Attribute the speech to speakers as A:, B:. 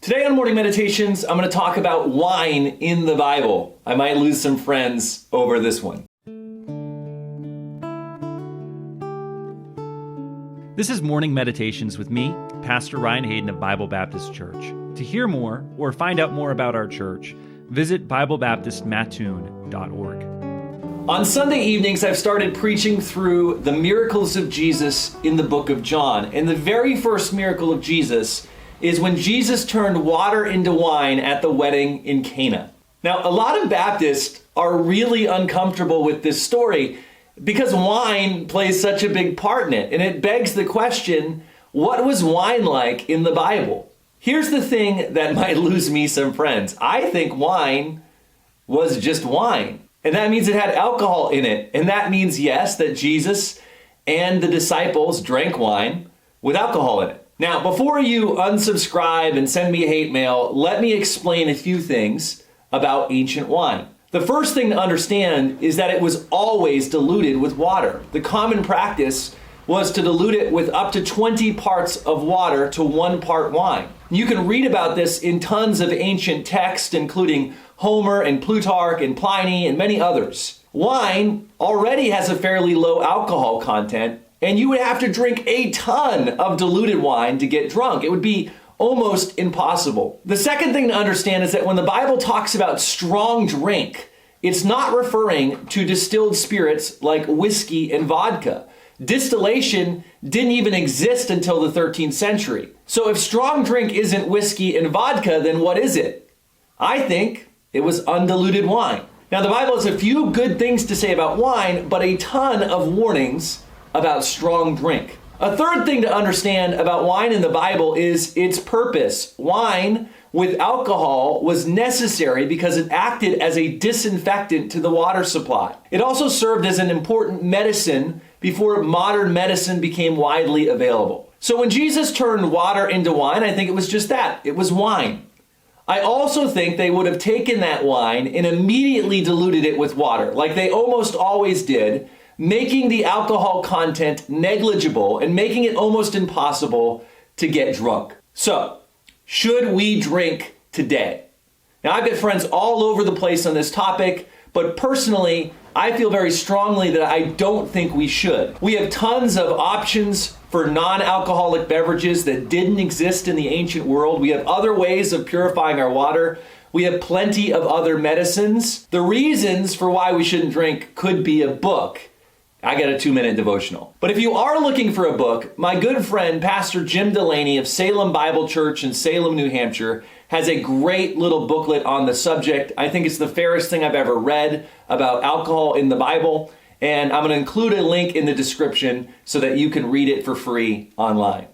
A: Today on Morning Meditations, I'm going to talk about wine in the Bible. I might lose some friends over this one.
B: This is Morning Meditations with me, Pastor Ryan Hayden of Bible Baptist Church. To hear more or find out more about our church, visit BibleBaptistMattoon.org.
A: On Sunday evenings, I've started preaching through the miracles of Jesus in the book of John. And the very first miracle of Jesus is when Jesus turned water into wine at the wedding in Cana. Now, a lot of Baptists are really uncomfortable with this story because wine plays such a big part in it. And it begs the question, what was wine like in the Bible? Here's the thing that might lose me some friends. I think wine was just wine. And that means it had alcohol in it. And that means, yes, that Jesus and the disciples drank wine with alcohol in it. Now, before you unsubscribe and send me hate mail, let me explain a few things about ancient wine. The first thing to understand is that it was always diluted with water. The common practice was to dilute it with up to 20 parts of water to 1 part wine. You can read about this in tons of ancient texts, including Homer and Plutarch and Pliny and many others. Wine already has a fairly low alcohol content, and you would have to drink a ton of diluted wine to get drunk. It would be almost impossible. The second thing to understand is that when the Bible talks about strong drink, it's not referring to distilled spirits like whiskey and vodka. Distillation didn't even exist until the 13th century. So if strong drink isn't whiskey and vodka, then what is it? I think it was undiluted wine. Now, the Bible has a few good things to say about wine, but a ton of warnings about strong drink. A third thing to understand about wine in the Bible is its purpose. Wine with alcohol was necessary because it acted as a disinfectant to the water supply. It also served as an important medicine before modern medicine became widely available. So when Jesus turned water into wine, I think it was just that. It was wine. I also think they would have taken that wine and immediately diluted it with water, like they almost always did, making the alcohol content negligible and making it almost impossible to get drunk. So, should we drink today? Now, I've got friends all over the place on this topic, but personally, I feel very strongly that I don't think we should. We have tons of options for non-alcoholic beverages that didn't exist in the ancient world. We have other ways of purifying our water. We have plenty of other medicines. The reasons for why we shouldn't drink could be a book. I got a 2-minute devotional. But if you are looking for a book, my good friend, Pastor Jim Delaney of Salem Bible Church in Salem, New Hampshire, has a great little booklet on the subject. I think it's the fairest thing I've ever read about alcohol in the Bible. And I'm going to include a link in the description so that you can read it for free online.